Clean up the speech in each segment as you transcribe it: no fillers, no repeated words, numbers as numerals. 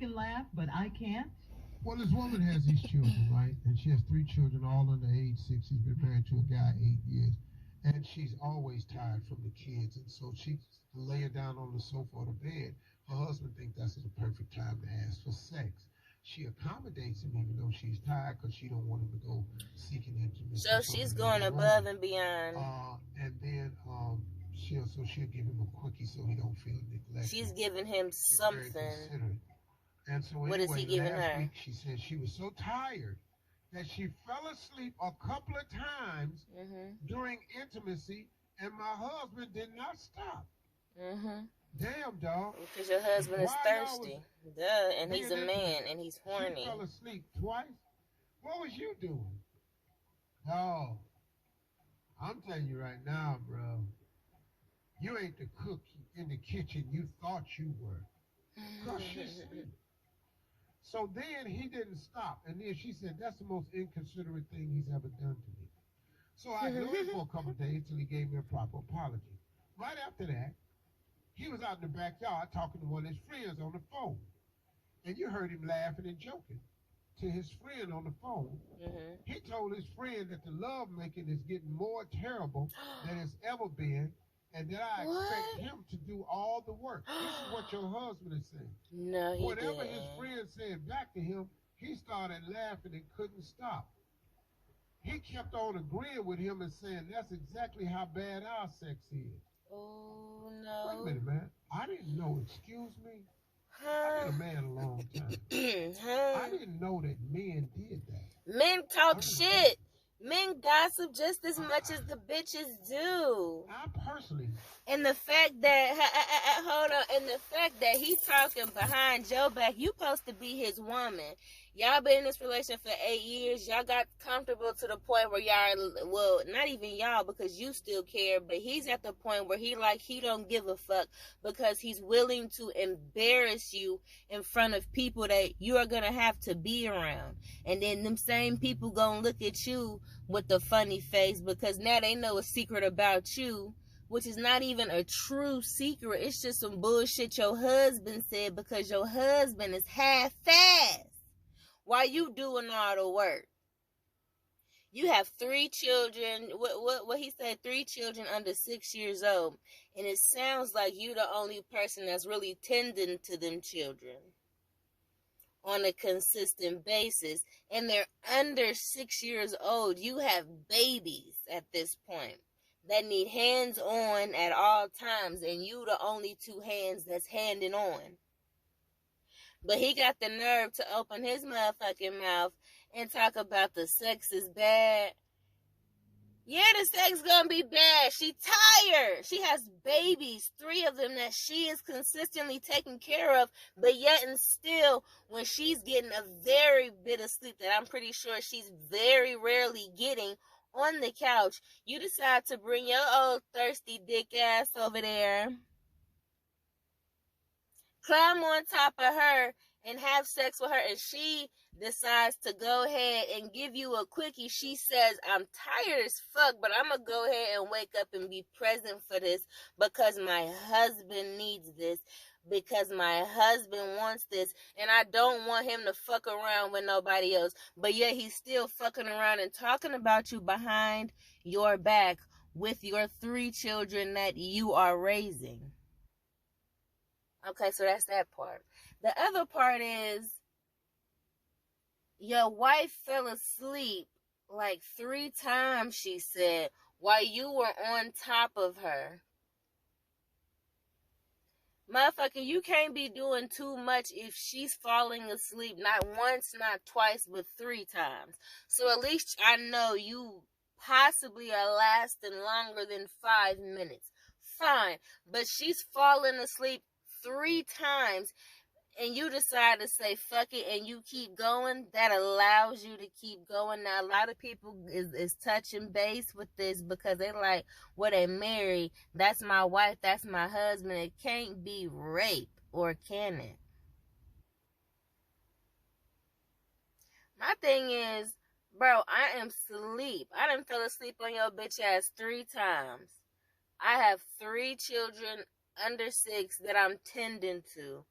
can laugh, but I can't. Well, this woman has these children, right? And she has three children, all under age 6. She's been married to a guy 8 years. And she's always tired from the kids. And so she's laying down on the sofa or the bed. Her husband thinks that's the perfect time to ask for sex. She accommodates him even though she's tired because she don't want him to go seeking intimacy So from she's going another above woman. and beyond. And then she'll give him a quickie so he don't feel neglected. She's giving him She's very something. considerate. And so What is he anyway, giving last her? week she said she was so tired that she fell asleep a couple of times during intimacy, and my husband did not stop. Damn, dog. Because your husband is thirsty. Duh, and he's a man, and he's She horny. fell asleep twice. What was you doing? Oh, I'm telling you right now, bro. You ain't the cook in the kitchen you thought you were. Because she's asleep. So then he didn't stop. And then she said, that's the most inconsiderate thing he's ever done to me. So I ignored him for a couple of days till he gave me a proper apology. Right after that, he was out in the backyard talking to one of his friends on the phone. And you heard him laughing and joking to his friend on the phone. He told his friend that the love making is getting more terrible than it's ever been, and that I expect him to do all the work. This is what your husband is saying. No, he Whatever didn't. his friend said back to him, he started laughing and couldn't stop. He kept on agreeing with him and saying that's exactly how bad our sex is. Oh, Wait a no. minute, man. I didn't know. Excuse me. I've been a man a long time. I didn't know that men did that. Men talk shit. Men gossip just as much as the bitches do. I personally. And the fact that, hold on, and the fact that he talking behind your back, you supposed to be his woman. Y'all been in this relationship for 8 years. Y'all got comfortable to the point where y'all, well, not even y'all because you still care, but he's at the point where he don't give a fuck because he's willing to embarrass you in front of people that you are going to have to be around. And then them same people going to look at you with the funny face because now they know a secret about you, which is not even a true secret. It's just some bullshit your husband said because your husband is half-assed while you doing all the work. You have 3 children. What he said, 3 children under 6 years old. And it sounds like you the only person that's really tending to them children on a consistent basis. And they're under 6 years old. You have babies at this point that need hands on at all times. And you the only 2 hands that's handing on. But he got the nerve to open his motherfucking mouth and talk about the sex is bad. Yeah, the sex gonna be bad. She tired. She has babies, 3 of them that she is consistently taking care of. But yet and still, when she's getting a very bit of sleep that I'm pretty sure she's very rarely getting on the couch, you decide to bring your old thirsty dick ass over there, climb on top of her and have sex with her, and she decides to go ahead and give you a quickie. She says, I'm tired as fuck, but I'm going to go ahead and wake up and be present for this because my husband needs this, because my husband wants this, and I don't want him to fuck around with nobody else. But yet he's still fucking around and talking about you behind your back with your 3 children that you are raising. Okay, so that's that part. The other part is your wife fell asleep like 3 times, she said, while you were on top of her. Motherfucker, you can't be doing too much if she's falling asleep not once, not twice, but 3 times. So at least I know you possibly are lasting longer than 5 minutes. Fine, but she's falling asleep 3 times and you decide to say fuck it and you keep going. That allows you to keep going. Now a lot of people is touching base with this because they like, well, they married, that's my wife, that's my husband. It can't be rape, or can it? My thing is, bro, I am asleep. I done fell asleep on your bitch ass 3 times. I have 3 children under 6 that I'm tending to.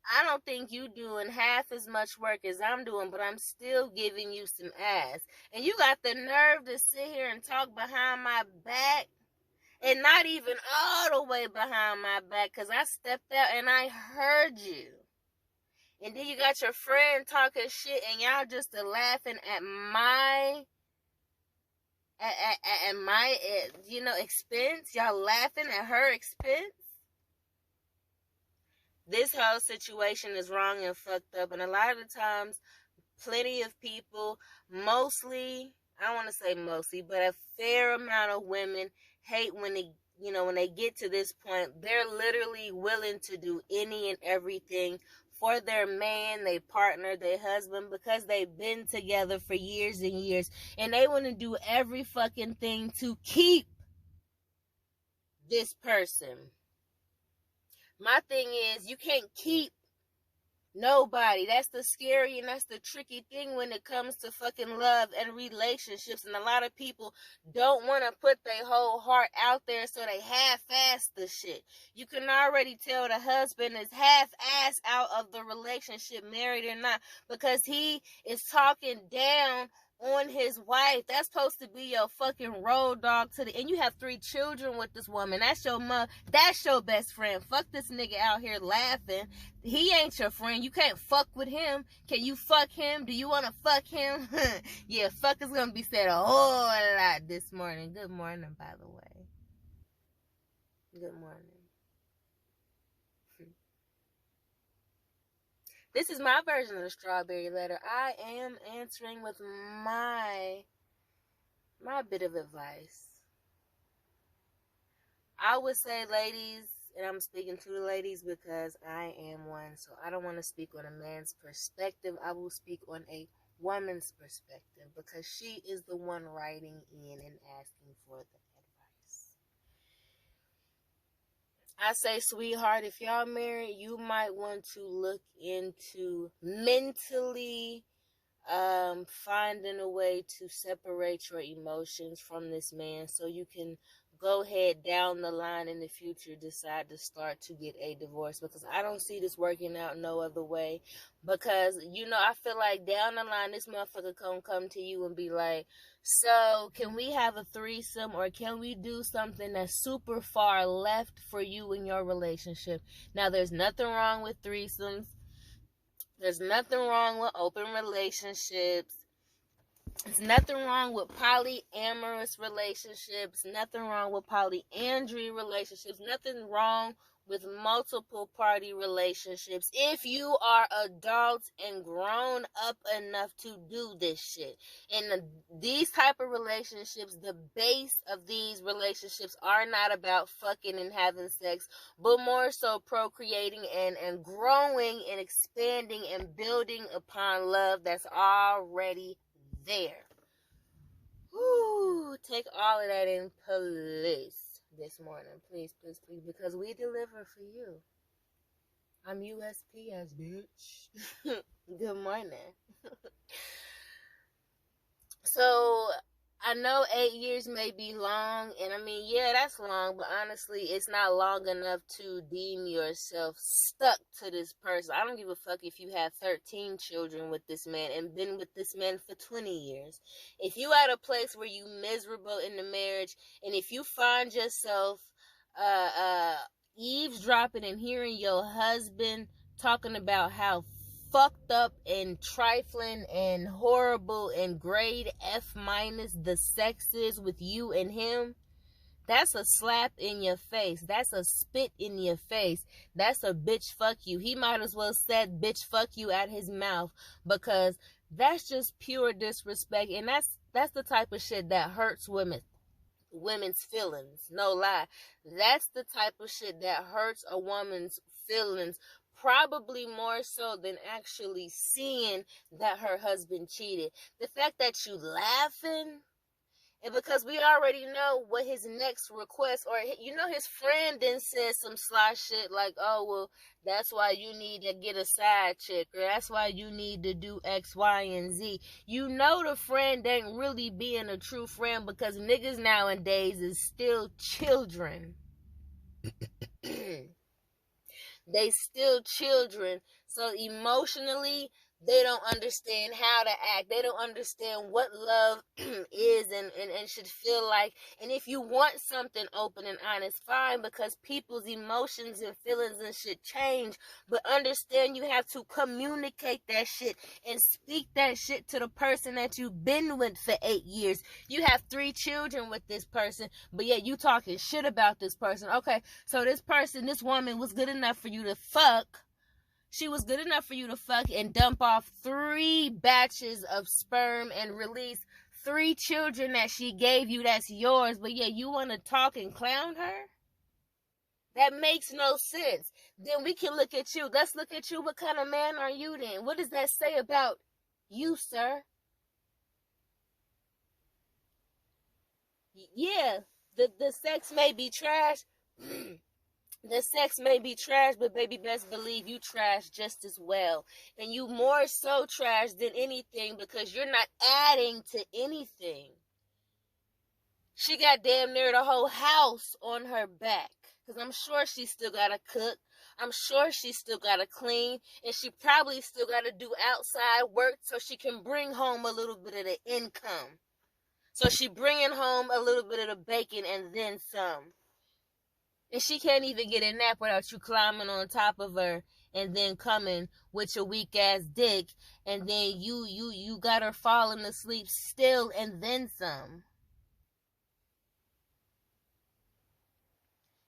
I don't think you doing half as much work as I'm doing, but I'm still giving you some ass. And you got the nerve to sit here and talk behind my back, and not even all the way behind my back, because I stepped out and I heard you. And then you got your friend talking shit, and y'all just laughing at my expense. Y'all laughing at her expense. This whole situation is wrong and fucked up, and a lot of the times, plenty of people, mostly, I don't want to say mostly, but a fair amount of women hate when they get to this point. They're literally willing to do any and everything for their man, their partner, their husband, because they've been together for years and years, and they want to do every fucking thing to keep this person. My thing is, you can't keep nobody. That's the scary and that's the tricky thing when it comes to fucking love and relationships. And a lot of people don't want to put their whole heart out there, so they half-ass the shit. You can already tell the husband is half-ass out of the relationship, married or not, because he is talking down on his wife. That's supposed to be your fucking road dog and you have 3 children with this woman. That's your mother. That's your best friend. Fuck this nigga out here laughing. He ain't your friend. You can't fuck with him. Can you fuck him? Do you want to fuck him? Yeah, fuck is gonna be said a whole lot this morning. Good morning, by the way. Good morning. This is my version of the strawberry letter. I am answering with my bit of advice. I would say, ladies, and I'm speaking to the ladies because I am one, so I don't want to speak on a man's perspective. I will speak on a woman's perspective because she is the one writing in and asking for the advice. I say, sweetheart, if y'all married, you might want to look into mentally finding a way to separate your emotions from this man so you can go ahead down the line in the future decide to start to get a divorce, because I don't see this working out no other way. Because I feel like down the line this motherfucker come to you and be like, so can we have a threesome, or can we do something that's super far left for you in your relationship? Now, there's nothing wrong with threesomes. There's nothing wrong with open relationships. There's nothing wrong with polyamorous relationships. Nothing wrong with polyandry relationships. Nothing wrong with multiple party relationships if you are adults and grown up enough to do this shit. And these type of relationships, the base of these relationships are not about fucking and having sex, but more so procreating and growing and expanding and building upon love that's already there. Woo, take all of that in, please. This morning, please, because we deliver for you. I'm USPS, bitch. Good morning. So, I know 8 years may be long, and I mean, yeah, that's long, but honestly, it's not long enough to deem yourself stuck to this person. I don't give a fuck if you have 13 children with this man and been with this man for 20 years. If you at a place where you miserable in the marriage, and if you find yourself eavesdropping and hearing your husband talking about how fucked up and trifling and horrible and grade F- the sex is with you and him, that's a slap in your face. That's a spit in your face. That's a bitch fuck you. He might as well said bitch fuck you at his mouth, because that's just pure disrespect, and that's the type of shit that hurts women's feelings. No lie. That's the type of shit that hurts a woman's feelings, probably more so than actually seeing that her husband cheated. The fact that you laughing, and because we already know what his next request, or his friend then said some sly shit like, oh, well, that's why you need to get a side chick, or that's why you need to do X, Y, and Z. The friend ain't really being a true friend, because niggas nowadays is still children. They still children, So emotionally, they don't understand how to act. They don't understand what love is and should feel like. And if you want something open and honest, fine, because people's emotions and feelings and shit change. But understand you have to communicate that shit and speak that shit to the person that you've been with for 8 years. You have 3 children with this person, but yet you talking shit about this person. Okay, so this person, this woman was good enough for you to fuck. She was good enough for you to fuck and dump off 3 batches of sperm and release 3 children that she gave you that's yours, but yeah, you want to talk and clown her? That makes no sense. Then we can look at you. Let's look at you. What kind of man are you then? What does that say about you, sir? Yeah, the sex may be trash. The sex may be trash, but baby, best believe you trash just as well. And you more so trash than anything because you're not adding to anything. She got damn near the whole house on her back. Because I'm sure she still got to cook. I'm sure she still got to clean. And she probably still got to do outside work so she can bring home a little bit of the income. So she bringing home a little bit of the bacon and then some. And she can't even get a nap without you climbing on top of her and then coming with your weak ass dick, and then you got her falling asleep still and then some.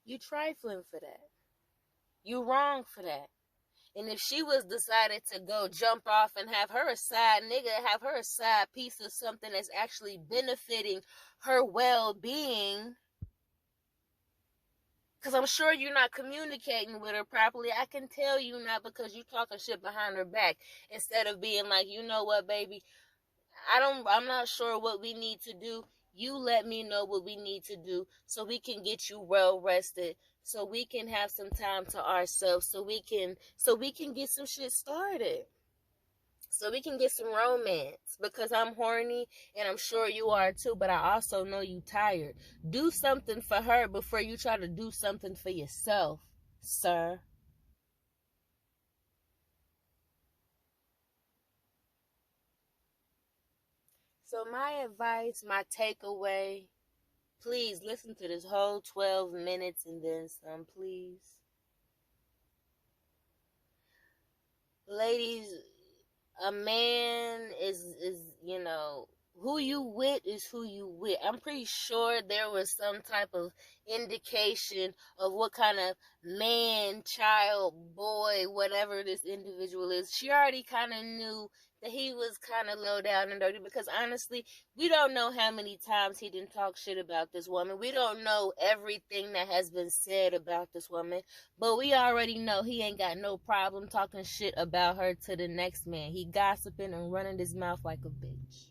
You trifling for that. You wrong for that. And if she was decided to go jump off and have her a side nigga, have her a side piece of something that's actually benefiting her well-being, because I'm sure you're not communicating with her properly. I can tell you not, because you talking shit behind her back instead of being like, you know what, baby, I'm not sure what we need to do. You let me know what we need to do so we can get you well rested, so we can have some time to ourselves, so we can get some shit started. So we can get some romance, because I'm horny and I'm sure you are too, but I also know you tired. Do something for her before you try to do something for yourself, sir. So my advice, my takeaway, please listen to this whole 12 minutes and then some, please. Ladies, a man is who you with is who you with. I'm pretty sure there was some type of indication of what kind of man, child, boy, whatever this individual is. She already kind of knew that he was kind of low down and dirty, because honestly, we don't know how many times he didn't talk shit about this woman. We don't know everything that has been said about this woman, but we already know he ain't got no problem talking shit about her to the next man. He gossiping and running his mouth like a bitch.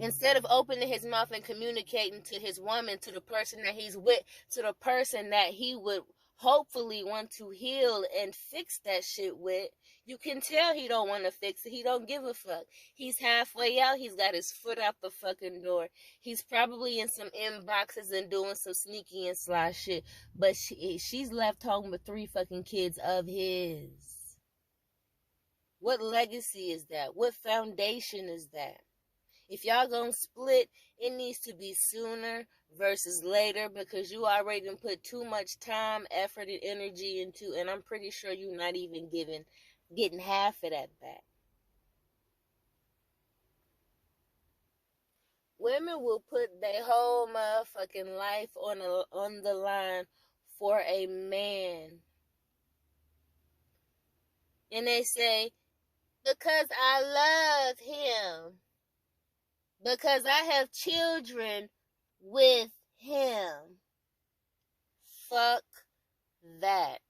Instead of opening his mouth and communicating to his woman, to the person that he's with, to the person that he would hopefully want to heal and fix that shit with, you can tell he don't want to fix it. He don't give a fuck. He's halfway out. He's got his foot out the fucking door. He's probably in some inboxes and doing some sneaky and sly shit. But she's left home with 3 fucking kids of his. What legacy is that? What foundation is that? If y'all gonna split, it needs to be sooner versus later, because you already done put too much time, effort, and energy into, and I'm pretty sure you're not even getting half of that back. Women will put their whole motherfucking life on the line for a man. And they say, because I love him. Because I have children with him. Fuck that.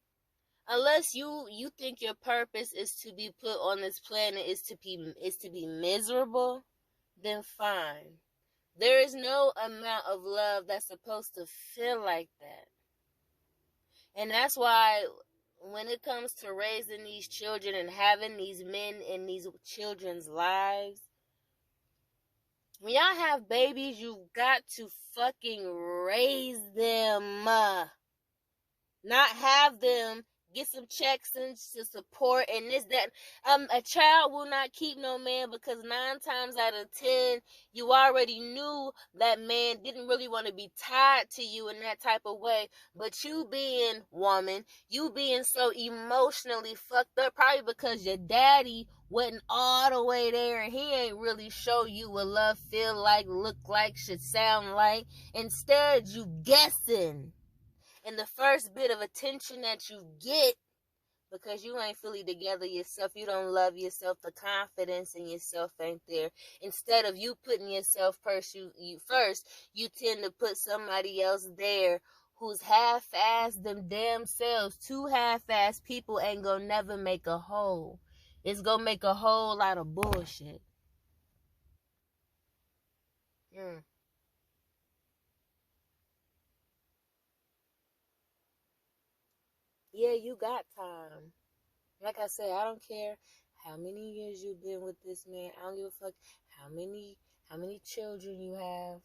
Unless you think your purpose is to be put on this planet is to be miserable, then fine. There is no amount of love that's supposed to feel like that. And that's why when it comes to raising these children and having these men in these children's lives, when y'all have babies, you've got to fucking raise them. Not have them get some checks and to support and this, that. A child will not keep no man because 9 times out of 10, you already knew that man didn't really want to be tied to you in that type of way. But you being woman, you being so emotionally fucked up, probably because your daddy wasn't all the way there and he ain't really show you what love feel like, look like, should sound like. Instead, you guessing. And the first bit of attention that you get, because you ain't fully together yourself, you don't love yourself, the confidence in yourself ain't there. Instead of you putting yourself first, you tend to put somebody else there who's half-assed them damn selves. 2 half-assed people ain't gonna never make a whole. It's gonna make a whole lot of bullshit. Yeah, you got time. Like I said, I don't care how many years you've been with this man. I don't give a fuck how many children you have.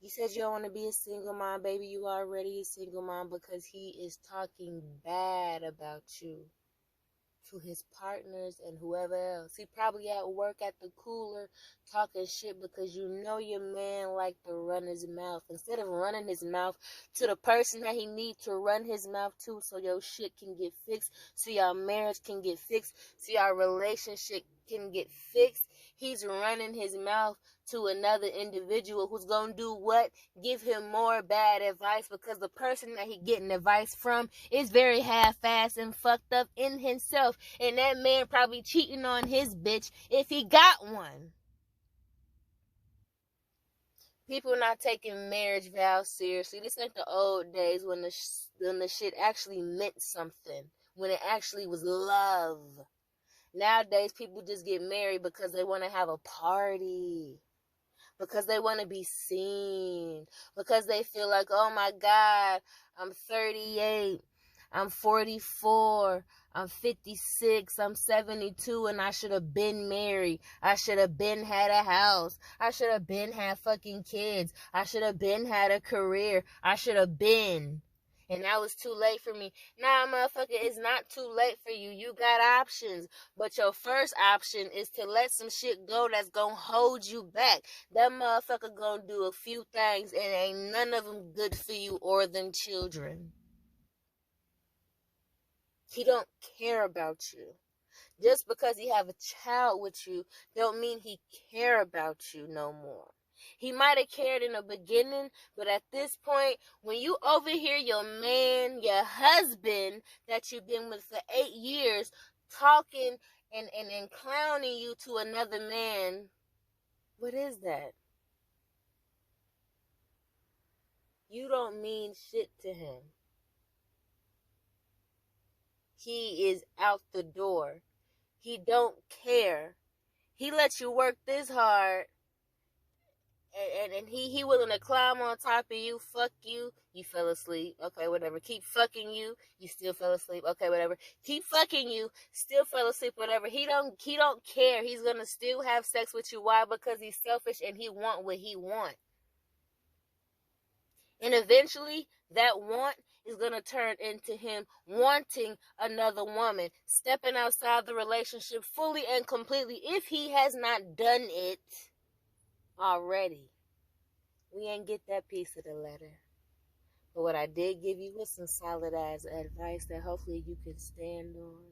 You said you don't want to be a single mom, baby. You already a single mom because he is talking bad about you to his partners and whoever else. He probably at work at the cooler talking shit because you know your man like to run his mouth. Instead of running his mouth to the person that he needs to run his mouth to so your shit can get fixed, so your marriage can get fixed, so your relationship can get fixed, he's running his mouth to another individual who's gonna do what? Give him more bad advice because the person that he getting advice from is very half-assed and fucked up in himself. And that man probably cheating on his bitch if he got one. People not taking marriage vows seriously. This ain't the old days when the shit actually meant something. When it actually was love. Nowadays, people just get married because they want to have a party. Because they want to be seen. Because they feel like, oh my God, I'm 38. I'm 44. I'm 56. I'm 72. And I should have been married. I should have been had a house. I should have been had fucking kids. I should have been had a career. I should have been. And that was too late for me. Nah, motherfucker, it's not too late for you. You got options. But your first option is to let some shit go that's gonna hold you back. That motherfucker gonna do a few things and ain't none of them good for you or them children. He don't care about you. Just because he have a child with you don't mean he care about you no more. He might have cared in the beginning, but at this point, when you overhear your man, your husband that you've been with for 8 years talking and clowning you to another man, what is that? You don't mean shit to him. He is out the door. He don't care. He let you work this hard. And he willing to climb on top of you, fuck you, you fell asleep, okay, whatever. Keep fucking you, you still fell asleep, okay, whatever. Keep fucking you, still fell asleep, whatever. He don't care. He's gonna still have sex with you. Why? Because he's selfish and he want what he want. And eventually, that want is gonna turn into him wanting another woman, stepping outside the relationship fully and completely if he has not done it already. We ain't get that piece of the letter. But what I did give you was some solid ass advice that hopefully you can stand on.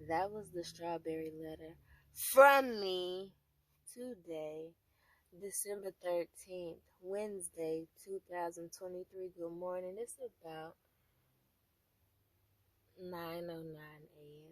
That was the strawberry letter from me today, December 13th, Wednesday, 2023. Good morning. It's about 9:09 a.m.